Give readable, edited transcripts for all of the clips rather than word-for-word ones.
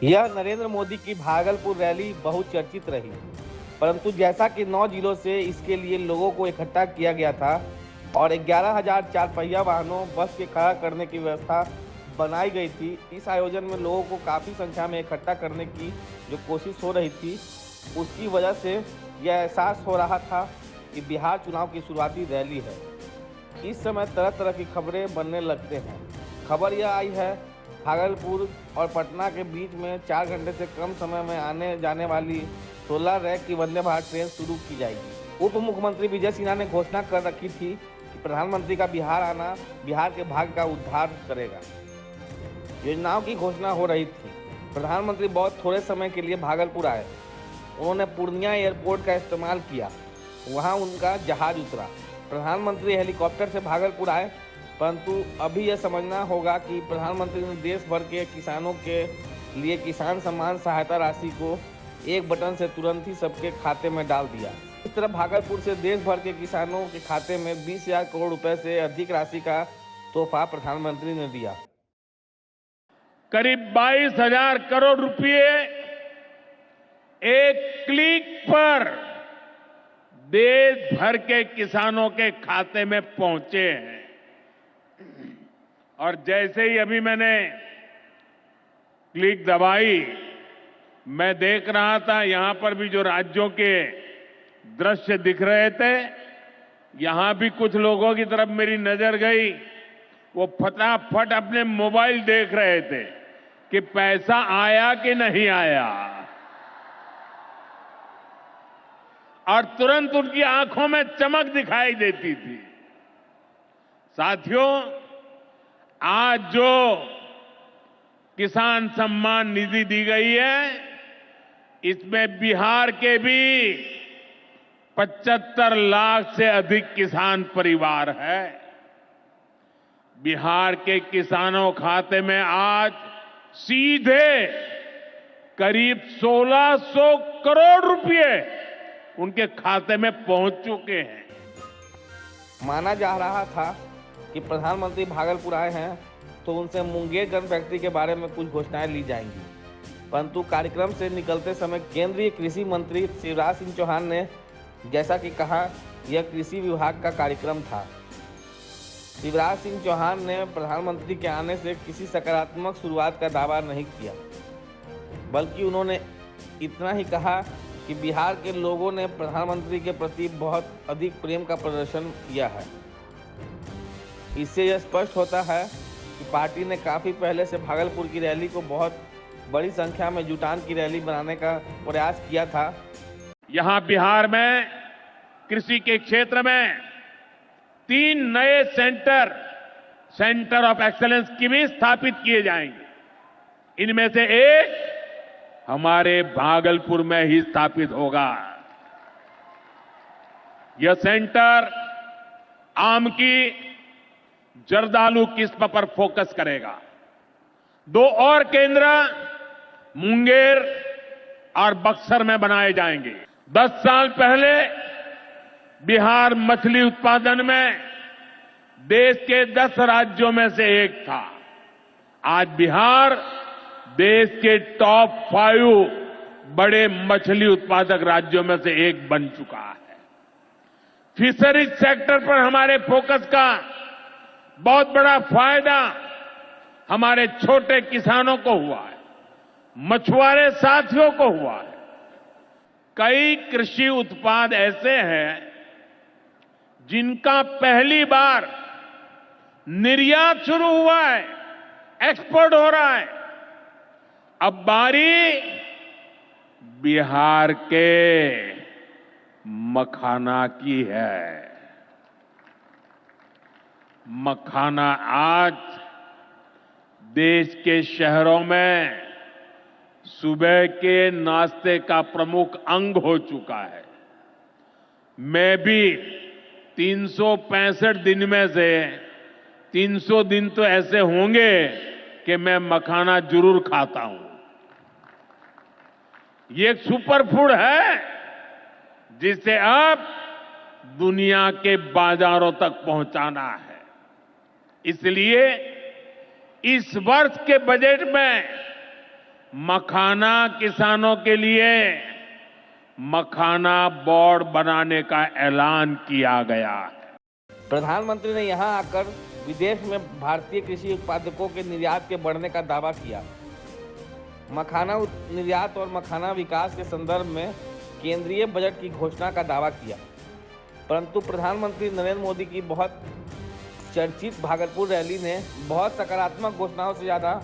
यह नरेंद्र मोदी की भागलपुर रैली बहुत चर्चित रही, परंतु जैसा कि 9 जिलों से इसके लिए लोगों को इकट्ठा किया गया था और 11,000 चार पहिया वाहनों बस के खड़ा करने की व्यवस्था बनाई गई थी। इस आयोजन में लोगों को काफ़ी संख्या में इकट्ठा करने की जो कोशिश हो रही थी, उसकी वजह से यह एहसास हो रहा था कि बिहार चुनाव की शुरुआती रैली है। इस समय तरह तरह की खबरें बनने लगते हैं। खबर यह आई है भागलपुर और पटना के बीच में 4 घंटे से कम समय में आने जाने वाली 16 रैक की वंदे भारत ट्रेन शुरू की जाएगी। उप मुख्यमंत्री विजय सिन्हा ने घोषणा कर रखी थी कि प्रधानमंत्री का बिहार आना बिहार के भाग्य का उद्धार करेगा। योजनाओं की घोषणा हो रही थी। प्रधानमंत्री बहुत थोड़े समय के लिए भागलपुर आए। उन्होंने पूर्णिया एयरपोर्ट का इस्तेमाल किया, वहां उनका जहाज उतरा। प्रधानमंत्री हेलीकॉप्टर से भागलपुर आए, परंतु अभी यह समझना होगा कि प्रधानमंत्री ने देश भर के किसानों के लिए किसान सम्मान सहायता राशि को एक बटन से तुरंत ही सबके खाते में डाल दिया। इस तरह भागलपुर से देश भर के किसानों के खाते में 20,000 करोड़ रुपए से अधिक राशि का तोहफा प्रधानमंत्री ने दिया। करीब 22,000 करोड़ रुपए एक क्लिक पर देश भर के किसानों के खाते में पहुंचे हैं। और जैसे ही अभी मैंने क्लिक दबाई, मैं देख रहा था यहां पर भी जो राज्यों के दृश्य दिख रहे थे, यहां भी कुछ लोगों की तरफ मेरी नजर गई। वो फटाफट अपने मोबाइल देख रहे थे कि पैसा आया कि नहीं आया, और तुरंत उनकी आंखों में चमक दिखाई देती थी। साथियों, आज जो किसान सम्मान निधि दी गई है, इसमें बिहार के भी 75 लाख से अधिक किसान परिवार है। बिहार के किसानों खाते में आज सीधे करीब 1,600 करोड़ रुपए उनके खाते में पहुंच चुके हैं। माना जा रहा था कि प्रधानमंत्री भागलपुर आए हैं तो उनसे मुंगेर गन फैक्ट्री के बारे में कुछ घोषणाएं ली जाएंगी, परंतु कार्यक्रम से निकलते समय केंद्रीय कृषि मंत्री शिवराज सिंह चौहान ने जैसा कि कहा, यह कृषि विभाग का कार्यक्रम था। शिवराज सिंह चौहान ने प्रधानमंत्री के आने से किसी सकारात्मक शुरुआत का दावा नहीं किया, बल्कि उन्होंने इतना ही कहा कि बिहार के लोगों ने प्रधानमंत्री के प्रति बहुत अधिक प्रेम का प्रदर्शन किया है। इससे यह स्पष्ट होता है कि पार्टी ने काफ़ी पहले से भागलपुर की रैली को बहुत बड़ी संख्या में जुटान की रैली बनाने का प्रयास किया था। यहां बिहार में कृषि के क्षेत्र में 3 नए सेंटर ऑफ एक्सीलेंस की भी स्थापित किए जाएंगे। इनमें से एक हमारे भागलपुर में ही स्थापित होगा। यह सेंटर आम की जर्दालू किस्म पर फोकस करेगा। 2 और केंद्र मुंगेर और बक्सर में बनाए जाएंगे। 10 साल पहले बिहार मछली उत्पादन में देश के 10 राज्यों में से एक था। आज बिहार देश के टॉप 5 बड़े मछली उत्पादक राज्यों में से एक बन चुका है। फिशरीज सेक्टर पर हमारे फोकस का बहुत बड़ा फायदा हमारे छोटे किसानों को हुआ है, मछुआरे साथियों को हुआ है। कई कृषि उत्पाद ऐसे हैं जिनका पहली बार निर्यात शुरू हुआ है, एक्सपोर्ट हो रहा है। अब बारी बिहार के मखाना की है। मखाना आज देश के शहरों में सुबह के नाश्ते का प्रमुख अंग हो चुका है। मैं भी 365 दिन में से 300 दिन तो ऐसे होंगे कि मैं मखाना जरूर खाता हूं। ये एक सुपर फूड है जिसे अब दुनिया के बाजारों तक पहुंचाना है। इसलिए इस वर्ष के बजट में मखाना किसानों के लिए मखाना बोर्ड बनाने का ऐलान किया गया है। प्रधानमंत्री ने यहां आकर विदेश में भारतीय कृषि उत्पादकों के निर्यात के बढ़ने का दावा किया। मखाना निर्यात और मखाना विकास के संदर्भ में केंद्रीय बजट की घोषणा का दावा किया, परंतु प्रधानमंत्री नरेंद्र मोदी की बहुत चर्चित भागलपुर रैली ने बहुत सकारात्मक घोषणाओं से ज़्यादा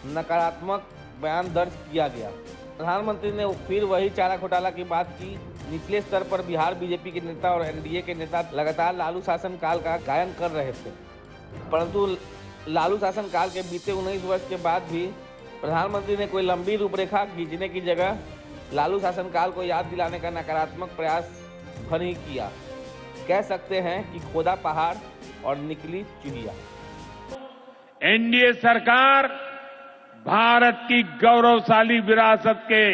नकारात्मक बयान दर्ज किया गया। प्रधानमंत्री ने फिर वही चारा घोटाला की बात की। निचले स्तर पर बिहार बीजेपी के नेता और एनडीए के नेता लगातार लालू शासनकाल का गायन कर रहे थे, परंतु लालू शासनकाल के बीते 19 वर्ष के बाद भी प्रधानमंत्री ने कोई लंबी रूपरेखा खींचने की जगह लालू शासनकाल को याद दिलाने का नकारात्मक प्रयास भर ही किया। कह सकते हैं कि खोदा पहाड़ और निकली चिड़िया। एनडीए सरकार भारत की गौरवशाली विरासत के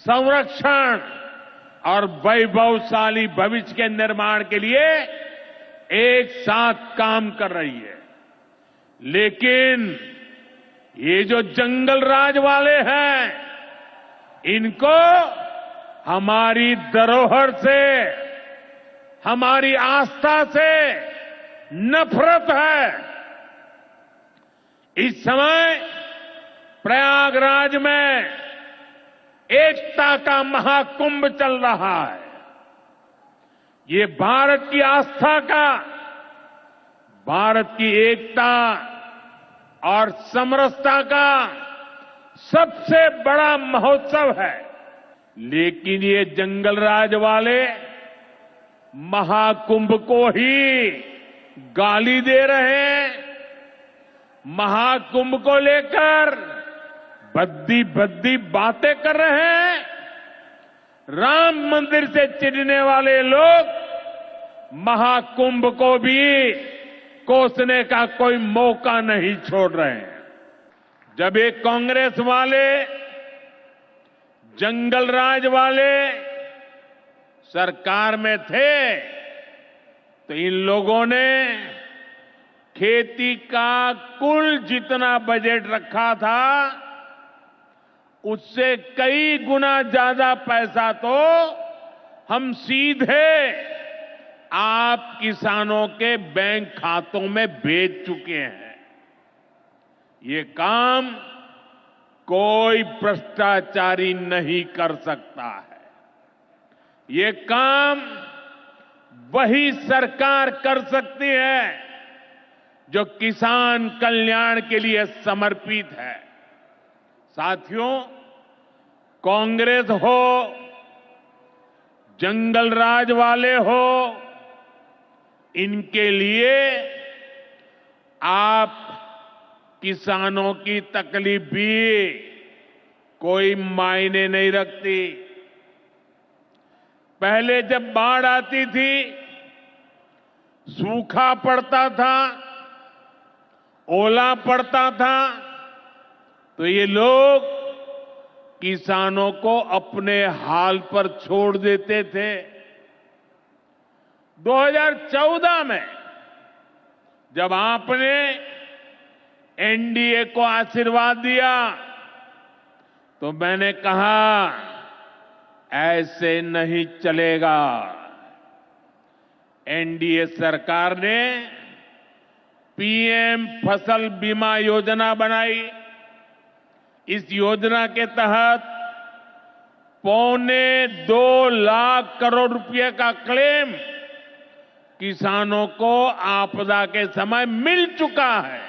संरक्षण और वैभवशाली भविष्य के निर्माण के लिए एक साथ काम कर रही है, लेकिन ये जो जंगल राज वाले हैं, इनको हमारी धरोहर से, हमारी आस्था से नफरत है। इस समय प्रयागराज में एकता का महाकुंभ चल रहा है। ये भारत की आस्था का, भारत की एकता और समरसता का सबसे बड़ा महोत्सव है, लेकिन ये जंगलराज वाले महाकुंभ को ही गाली दे रहे हैं। महाकुंभ को लेकर भद्दी भद्दी बातें कर रहे हैं। राम मंदिर से चिढ़ने वाले लोग महाकुंभ को भी कोसने का कोई मौका नहीं छोड़ रहे हैं। जब ये कांग्रेस वाले, जंगलराज वाले सरकार में थे, तो इन लोगों ने खेती का कुल जितना बजट रखा था, उससे कई गुना ज्यादा पैसा तो हम सीधे आप किसानों के बैंक खातों में भेज चुके हैं। ये काम कोई भ्रष्टाचारी नहीं कर सकता है। ये काम वही सरकार कर सकती है जो किसान कल्याण के लिए समर्पित है। साथियों, कांग्रेस हो, जंगलराज वाले हो, इनके लिए आप किसानों की तकलीफ भी कोई मायने नहीं रखती। पहले जब बाढ़ आती थी, सूखा पड़ता था, ओला पड़ता था, तो ये लोग किसानों को अपने हाल पर छोड़ देते थे। 2014 में जब आपने एनडीए को आशीर्वाद दिया, तो मैंने कहा ऐसे नहीं चलेगा। एनडीए सरकार ने पीएम फसल बीमा योजना बनाई। इस योजना के तहत 2.25 लाख करोड़ रुपए का क्लेम किसानों को आपदा के समय मिल चुका है।